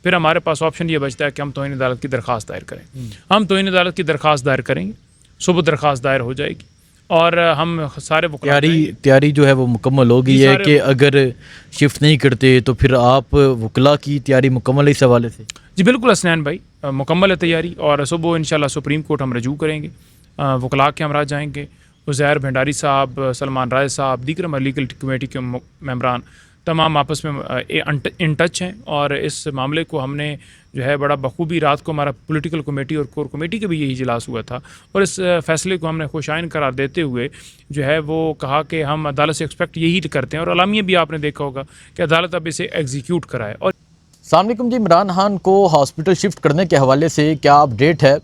फिर हमारे पास ऑप्शन ये बचता है कि हम तौहीन अदालत की दरख्वास्त दायर करें। हम तौहीन अदालत की दरख्वास्त दायर करेंगे, सुबह दरख्वास्त दायर हो जाएगी और हम सारे तैयारी जो है वो मुकम्मल हो गई है कि अगर शिफ्ट नहीं करते तो फिर आप वकला की तैयारी मुकम्मल है इस हवाले से? जी बिल्कुल हसनैन भाई, मुकम्मल है तैयारी और सुबह इंशाल्लाह सुप्रीम कोर्ट हम रजू करेंगे, वकला के हमरा जाएंगे। उज़ैर भंडारी साहब, सलमान राय साहब, दीगर लीगल कमेटी के मेंबरान तमाम आपस में इन टच हैं और इस मामले को हमने जो है बड़ा बखूबी, रात को हमारा पॉलिटिकल कमेटी और कोर कमेटी का भी यही इजलास हुआ था और इस फैसले को हमने खुशाइन करार देते हुए जो है वो कहा कि हम अदालत से एक्सपेक्ट यही करते हैं और अलामिया भी आपने देखा होगा कि अदालत अब इसे एग्जीक्यूट कराए। और अस्सलाम वालेकुम जी, इमरान खान को हॉस्पिटल शिफ्ट करने के हवाले से क्या अपडेट है?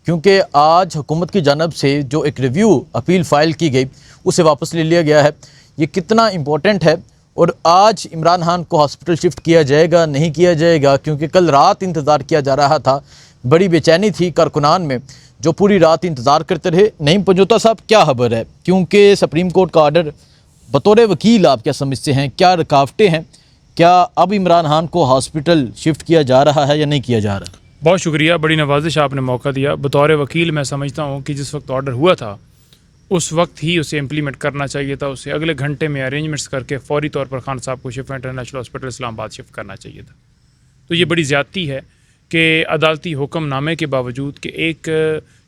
क्योंकि आज हुकूमत की जानब से जो एक रिव्यू अपील फ़ाइल की गई उसे वापस ले लिया गया है, ये कितना इम्पोर्टेंट है? और आज इमरान खान को हॉस्पिटल शिफ्ट किया जाएगा नहीं किया जाएगा? क्योंकि कल रात इंतज़ार किया जा रहा था, बड़ी बेचैनी थी कारकुनान में जो पूरी रात इंतज़ार करते रहे। नईम पंजोता साहब, क्या खबर है? क्योंकि सुप्रीम कोर्ट का ऑर्डर, बतौर वकील आप क्या समझते हैं, क्या रुकावटें हैं? क्या अब इमरान खान को हॉस्पिटल शिफ्ट किया जा रहा है या नहीं किया जा रहा? बहुत शुक्रिया, बड़ी नवाजिश आपने मौका दिया। बतौर वकील मैं समझता हूँ कि जिस वक्त ऑर्डर हुआ था उस वक्त ही उसे इम्प्लीमेंट करना चाहिए था, उसे अगले घंटे में अरेंजमेंट्स करके फौरी तौर पर खान साहब को shift international hospital Islamabad shift करना चाहिए था। तो ये बड़ी ज़्यादती है कि अदालती हुक्मनामे के बावजूद कि एक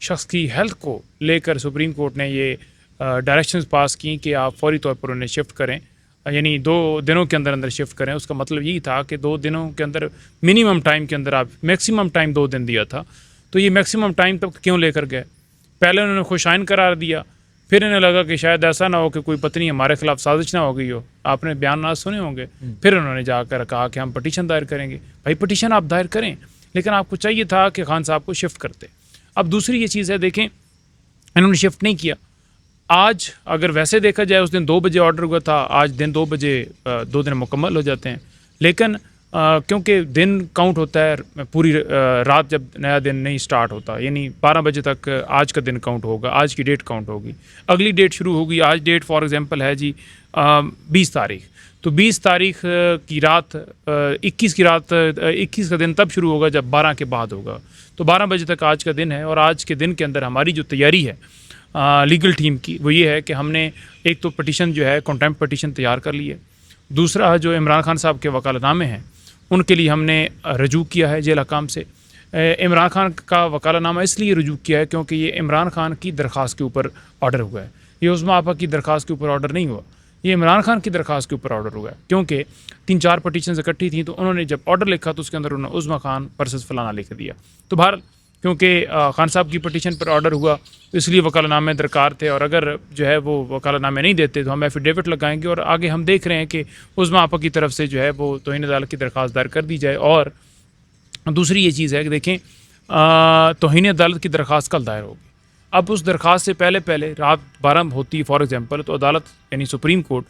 शख्स की हेल्थ को लेकर सुप्रीम कोर्ट ने ये डायरेक्शंस पास की कि आप फौरी तौर पर उन्हें शिफ्ट करें, यानी 2 दिनों के अंदर अंदर शिफ्ट करें। उसका मतलब यही था कि 2 दिनों के अंदर मिनिमम टाइम के अंदर, आप मैक्सिमम टाइम 2 दिन दिया था, तो ये मैक्सिमम टाइम तक क्यों लेकर गए? पहले उन्होंने खुशाइन करार दिया, फिर इन्हें लगा कि शायद ऐसा ना हो कि कोई पत्नी हमारे खिलाफ साजिश ना हो गई हो, आपने बयान ना सुने होंगे, फिर उन्होंने जाकर कहा कि हम पटिशन दायर करेंगे। भाई पिटिशन आप दायर करें, लेकिन आपको चाहिए था कि खान साहब को शिफ्ट करते। अब दूसरी ये चीज़ है, देखें इन्होंने शिफ्ट नहीं किया। आज अगर वैसे देखा जाए, उस दिन 2 बजे ऑर्डर हुआ था, आज दिन 2 बजे 2 दिन मुकम्मल हो जाते हैं, लेकिन क्योंकि दिन काउंट होता है पूरी रात, जब नया दिन नहीं स्टार्ट होता, यानी 12 बजे तक आज का दिन काउंट होगा, आज की डेट काउंट होगी, अगली डेट शुरू होगी। आज डेट फॉर एग्जांपल है जी 20 तारीख, तो 20 तारीख की रात 21 की रात 21 का दिन तब शुरू होगा जब 12 के बाद होगा, तो 12 बजे तक आज का दिन है। और आज के दिन के अंदर हमारी जो तैयारी है लीगल टीम की, वो ये है कि हमने एक तो पटिशन जो है कॉन्टेम्प्ट पटिशन तैयार कर ली है, दूसरा जो इमरान खान साहब के वकालतनामे हैं उनके लिए हमने रजू किया है जेल हकाम से। इमरान खान का वकालतनामा इसलिए रजू किया है क्योंकि ये इमरान खान की दरख्वास्त के ऊपर ऑर्डर हुआ है, ये उस्मा आपा की दरख्वास्त के ऊपर ऑर्डर नहीं हुआ, ये इमरान खान की दरख्वास्त के ऊपर ऑर्डर हुआ है। क्योंकि 3-4 पटिशन इकट्ठी थी, तो उन्होंने जब ऑर्डर लिखा तो उसके अंदर उन्होंने उस्मा खान वर्सेस फलाना लिख दिया। तो बहरहाल क्योंकि खान साहब की पटिशन पर ऑर्डर हुआ तो इसलिए वकालतनामे दरकार थे, और अगर जो है वो वकालतनामे नहीं देते तो हम एफिडेविट लगाएंगे और आगे हम देख रहे हैं कि उस्मा आपा की तरफ से जो है वो तौहीन अदालत की दरख्वास्त दायर कर दी जाए। और दूसरी ये चीज़ है कि देखें तौहीन अदालत की दरख्वास्त कल दायर होगी। अब उस दरख्वास्त से पहले रात 12 होती है फॉर एग्ज़ाम्पल, तो अदालत यानी सुप्रीम कोर्ट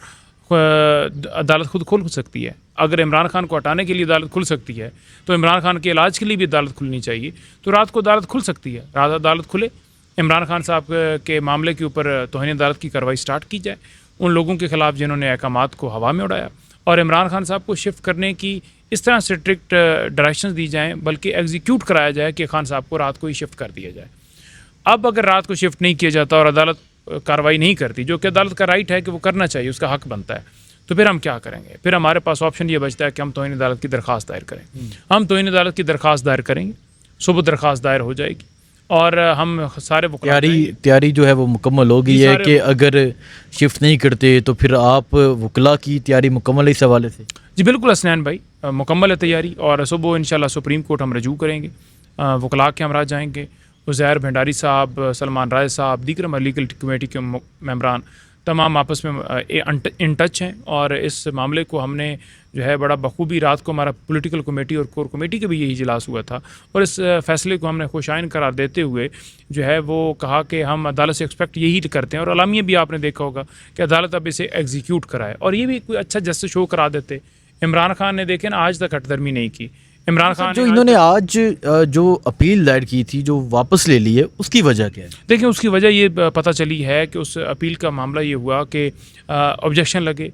अदालत खुद खोल सकती है। अगर इमरान खान को हटाने के लिए अदालत खुल सकती है तो इमरान खान के इलाज के लिए भी अदालत खुलनी चाहिए, तो रात को अदालत खुल सकती है, रात अदालत खुले, इमरान खान साहब के मामले के ऊपर तौहीन अदालत की कार्रवाई स्टार्ट की जाए उन लोगों के ख़िलाफ़ जिन्होंने अहकामात को हवा में उड़ाया, और इमरान खान साहब को शिफ्ट करने की इस तरह से स्ट्रिक्ट डायरेक्शंस दी जाएँ, बल्कि एग्जीक्यूट कराया जाए कि खान साहब को रात को ही शिफ्ट कर दिया जाए। अब अगर रात को शिफ्ट नहीं किया जाता और अदालत कार्रवाई नहीं करती, जो कि अदालत का राइट है कि वो करना चाहिए, उसका हक बनता है, तो फिर हम क्या करेंगे? फिर हमारे पास ऑप्शन ये बचता है कि हम तौहीन अदालत की दरख्वास्त दायर करें। हम तौहीन अदालत की दरख्वास्त दायर करेंगे, सुबह दरख्वास्त दायर हो जाएगी और हम सारे तैयारी जो है वो मुकम्मल हो गई है कि अगर शिफ्ट नहीं करते तो फिर आप वकला की तैयारी मुकम्मल है इस हवाले से? जी बिल्कुल हसनैन भाई, मुकम्मल है तैयारी और सुबह इंशाल्लाह सुप्रीम कोर्ट हम रजू करेंगे, वकला के हमरा जाएंगे। उज़ैर भंडारी साहब, सलमान राय साहब, दीगर लीगल कमेटी के मेंबरान तमाम आपस में इन टच हैं और इस मामले को हमने जो है बड़ा बखूबी, रात को हमारा पॉलिटिकल कमेटी और कोर कमेटी का भी यही इजलास हुआ था और इस फैसले को हमने खुशाइन करार देते हुए जो है वो कहा कि हम अदालत से एक्सपेक्ट यही करते हैं और अलामिया भी आपने देखा होगा कि अदालत अब इसे एग्जीक्यूट कराए और ये भी कोई अच्छा जस्टिस शो करा देते। इमरान खान ने देखे ना आज तक हटदर्मी नहीं की। इमरान खान जो इन्होंने आज जो अपील दायर की थी जो वापस ले ली है, उसकी वजह क्या है? देखिए उसकी वजह ये पता चली है कि उस अपील का मामला ये हुआ कि ऑब्जेक्शन लगे,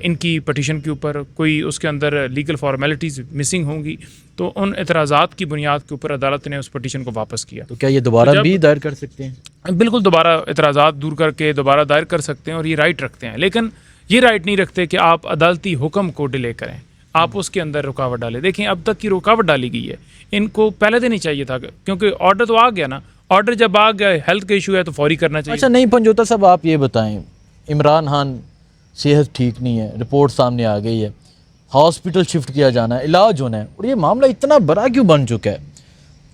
इनकी पटिशन के ऊपर कोई उसके अंदर लीगल फॉर्मेलिटीज़ मिसिंग होंगी, तो उन एतराज़ात की बुनियाद के ऊपर अदालत ने उस पटिशन को वापस किया। तो क्या ये दोबारा भी दायर कर सकते हैं? बिल्कुल, दोबारा एतराज़ात दूर करके दोबारा दायर कर सकते हैं और ये राइट रखते हैं, लेकिन ये राइट नहीं रखते कि आप अदालती हुक्म को डिले करें, आप उसके अंदर रुकावट डालें। देखें, अब तक की रुकावट डाली गई है, इनको पहले दिन ही चाहिए था, क्योंकि ऑर्डर तो आ गया ना। ऑर्डर जब आ गया, हेल्थ का इशू है तो फौरी करना चाहिए। अच्छा, नहीं पंजोता साहब, आप ये बताएं, इमरान खान सेहत ठीक नहीं है, रिपोर्ट सामने आ गई है, हॉस्पिटल शिफ्ट किया जाना है, इलाज होना है, और ये मामला इतना बड़ा क्यों बन चुका है?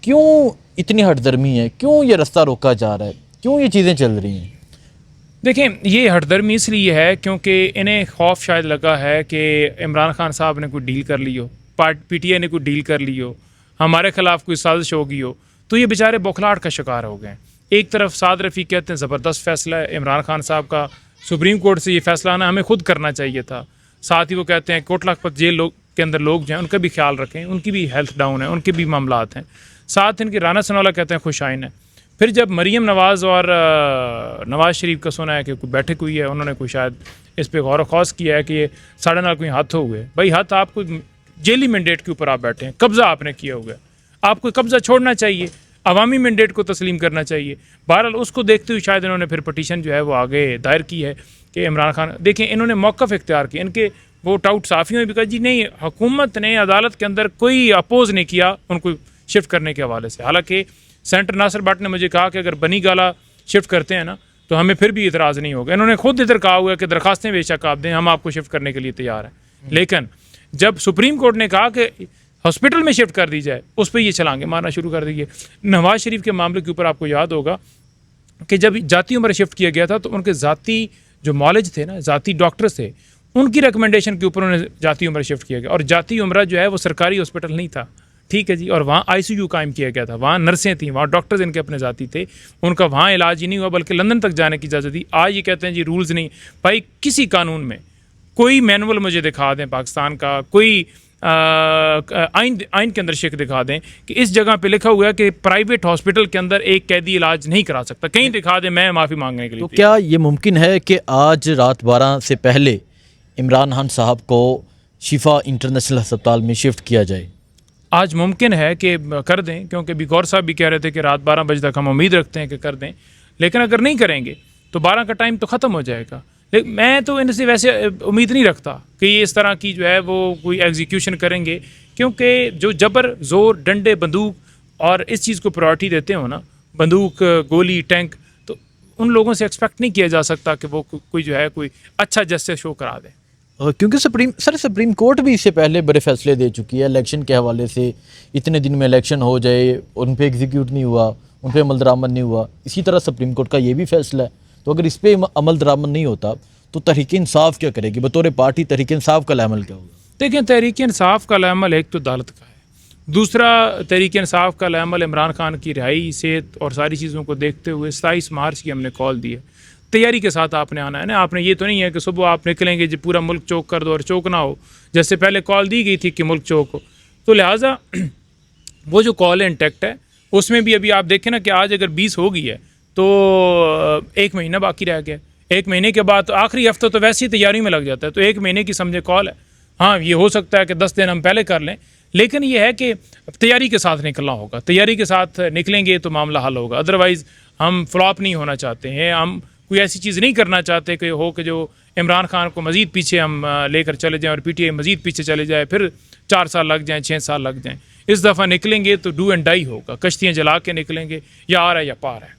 क्यों इतनी हटदर्मी है? क्यों ये रास्ता रोका जा रहा है? क्यों ये चीज़ें चल रही हैं? देखें, ये हटदर्मी इसलिए है क्योंकि इन्हें खौफ शायद लगा है कि इमरान खान साहब ने कोई डील कर ली हो, PTI ने कोई डील कर ली हो, हमारे खिलाफ कोई साजिश हो गई हो, तो ये बेचारे बौखलाहट का शिकार हो गए। एक तरफ साद रफ़ी कहते हैं ज़बरदस्त फ़ैसला है इमरान खान साहब का, सुप्रीम कोर्ट से ये फ़ैसला आना हमें खुद करना चाहिए था। साथ ही वो कहते हैं कोट लखपत जेल के अंदर लोग जो हैं उनका भी ख्याल रखें, उनकी भी हेल्थ डाउन है, उनके भी मामलात हैं। साथ इनके राना सनाउल्लाह कहते हैं खुशाइन है। फिर जब मरीम नवाज़ और नवाज़ शरीफ का सुना है कि कोई बैठक हुई है, उन्होंने कोई शायद इस पर गौर खौस किया है कि ये साढ़े नाल कोई हाथ हो गए। भाई, हाथ आपको जेली मैंडेट के ऊपर आप बैठे हैं, कब्ज़ा आपने किया हुआ है, आपको कब्ज़ा छोड़ना चाहिए, अवामी मैंडेट को तस्लीम करना चाहिए। बहरहाल उसको देखते हुए शायद इन्होंने फिर पटिशन जो है वो आगे दायर की है कि इमरान खान, देखें इन्होंने मौक़िफ़ इख्तियार किया। इनके वो टाउट साफ़ियों ने भी कहा जी नहीं, हुकूमत ने अदालत के अंदर कोई अपोज़ नहीं किया उनको शिफ्ट करने के हवाले से। हालांकि सेनेटर नासिर भट्ट ने मुझे कहा कि अगर बनी गाला शिफ्ट करते हैं ना तो हमें फिर भी इतराज़ नहीं होगा। इन्होंने खुद इधर कहा हुआ है कि दरखास्तें बेशक आप दें, हम आपको शिफ्ट करने के लिए तैयार हैं। लेकिन जब सुप्रीम कोर्ट ने कहा कि हॉस्पिटल में शिफ्ट कर दी जाए, उस पर ये छलांगे मारना शुरू कर दिए। नवाज़ शरीफ के मामले के ऊपर आपको याद होगा कि जब जाती उम्र शिफ्ट किया गया था तो उनके ज़ाती जो मौलज थे ना, ज़ाती डॉक्टर्स थे, उनकी रिकमेंडेशन के ऊपर उन्हें जाती उम्र शिफ्ट किया गया। और जाती उम्र जो है वो सरकारी हॉस्पिटल नहीं था, ठीक है जी, और वहाँ ICU कायम किया गया था, वहाँ नर्सें थीं, वहाँ डॉक्टर्स इनके अपने ज़ाती थे, उनका वहाँ इलाज ही नहीं हुआ बल्कि लंदन तक जाने की इजाज़त दी। आज ये कहते हैं जी रूल्स नहीं। भाई, किसी कानून में कोई मैनुअल मुझे दिखा दें पाकिस्तान का, कोई आइन के अंदर शेख दिखा दें कि इस जगह पे लिखा हुआ है कि प्राइवेट हॉस्पिटल के अंदर एक कैदी इलाज नहीं करा सकता, कहीं दिखा दें, मैं माफ़ी मांगने के लिए। तो क्या ये मुमकिन है कि आज रात 12 से पहले इमरान खान साहब को शिफा इंटरनेशनल अस्पताल में शिफ्ट किया जाए? आज मुमकिन है कि कर दें, क्योंकि बिगौर साहब भी कह रहे थे कि रात 12 बजे तक हम उम्मीद रखते हैं कि कर दें, लेकिन अगर नहीं करेंगे तो 12 का टाइम तो ख़त्म हो जाएगा। लेकिन मैं तो इनसे वैसे उम्मीद नहीं रखता कि ये इस तरह की जो है वो कोई एग्जीक्यूशन करेंगे, क्योंकि जो जबर, जोर, डंडे, बंदूक और इस चीज़ को प्रायोरिटी देते हो ना, बंदूक, गोली, टैंक, तो उन लोगों से एक्सपेक्ट नहीं किया जा सकता कि वो कोई जो है कोई अच्छा जस्टिस शो करा दे। क्योंकि सुप्रीम कोर्ट भी इससे पहले बड़े फैसले दे चुकी है इलेक्शन के हवाले से। इतने दिन में इलेक्शन हो जाए, उन पे एग्जीक्यूट नहीं हुआ, उन पे अमल दरामद नहीं हुआ। इसी तरह सुप्रीम कोर्ट का ये भी फैसला है। तो अगर इस पर अमल दरामद नहीं होता तो तहरीक इंसाफ क्या करेगी? बतौर पार्टी तहरीक इंसाफ का अमल क्या होगा? देखें, तहरीक इंसाफ का अमल एक तो अदालत का है, दूसरा तहरीक इंसाफ का अमल इमरान खान की रिहाई, सेहत और सारी चीज़ों को देखते हुए 27 मार्च की हमने कॉल दी है। तैयारी के साथ आपने आना है ना, आपने ये तो नहीं है कि सुबह आप निकलेंगे जी पूरा मुल्क चौक कर दो और चौक ना हो, जैसे पहले कॉल दी गई थी कि मुल्क चौक हो। तो लिहाजा वो जो कॉल है इंटैक्ट है, उसमें भी अभी आप देखें ना कि आज अगर 20 हो गई है तो 1 महीना बाकी रह गया। 1 महीने के बाद तो आखिरी हफ्ता तो वैसे ही तैयारी में लग जाता है, तो 1 महीने की समझे कॉल है। हाँ, ये हो सकता है कि 10 दिन हम पहले कर लें, लेकिन ये है कि तैयारी के साथ निकलना होगा। तैयारी के साथ निकलेंगे तो मामला हल होगा। अदरवाइज़ हम फ्लॉप नहीं होना चाहते हैं, हम कोई ऐसी चीज़ नहीं करना चाहते कि हो कि जो इमरान खान को मज़ीद पीछे हम लेकर चले जाएं और PTI मज़ीद पीछे चले जाए, फिर 4 साल लग जाएं, 6 साल लग जाएं। इस दफ़ा निकलेंगे तो डू एंड डाई होगा, कश्तियाँ जला के निकलेंगे, या आ रहा है या पार है।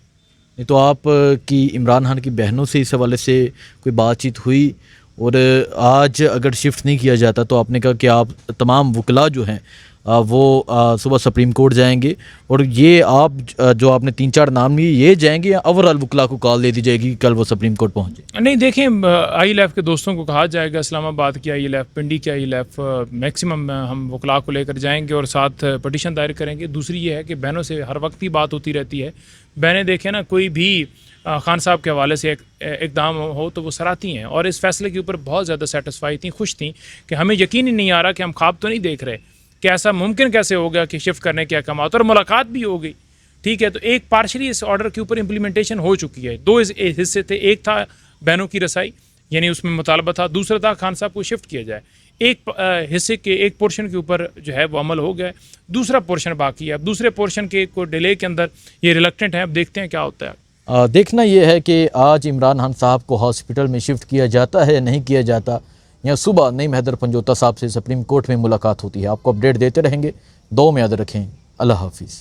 नहीं तो आप की इमरान खान की बहनों से इस हवाले से कोई बातचीत हुई? और आज अगर शिफ्ट नहीं किया जाता तो आपने कहा कि आप तमाम वकला जो हैं वो सुबह सुप्रीम कोर्ट जाएंगे, और ये आप जो आपने 3-4 नाम लिए ये जाएंगे, या ओवरऑल वकला को कॉल दे दी जाएगी कल वो सुप्रीम कोर्ट पहुँचे? नहीं, देखें, ILF के दोस्तों को कहा जाएगा, इस्लामाबाद की ILF, पिंडी की ILF, मैक्सिमम हम वकला को लेकर जाएंगे और साथ पटिशन दायर करेंगे। दूसरी ये है कि बहनों से हर वक्त ही बात होती रहती है। बहनें देखें ना, कोई भी खान साहब के हवाले से इक़दाम हो तो वो सराहती हैं, और इस फैसले के ऊपर बहुत ज़्यादा सेटिस्फाई थी, खुश थी कि हमें यकीन ही नहीं आ रहा कि हम ख्वाब तो नहीं देख रहे कि ऐसा मुमकिन कैसे हो गया कि शिफ्ट करने के अहकाम, और मुलाकात भी हो गई। ठीक है, तो एक पार्शली इस ऑर्डर के ऊपर इम्प्लीमेंटेशन हो चुकी है। 2 हिस्से थे, एक था बहनों की रसाई, यानी उसमें मुतालबा था। दूसरा था खान साहब को शिफ्ट किया जाए। एक हिस्से के एक पोर्शन के ऊपर जो है वो अमल हो गया है, दूसरा पोर्शन बाकी है। अब दूसरे पोर्शन के को डिले के अंदर ये रिलक्टेंट है। अब देखते हैं क्या होता है। देखना ये है कि आज इमरान खान साहब को हॉस्पिटल में शिफ्ट किया जाता है या नहीं किया जाता, या सुबह नईम हैदर पंजोता साहब से सुप्रीम कोर्ट में मुलाकात होती है। आपको अपडेट देते रहेंगे। दुआ में याद रखें। अल्लाह हाफिज़।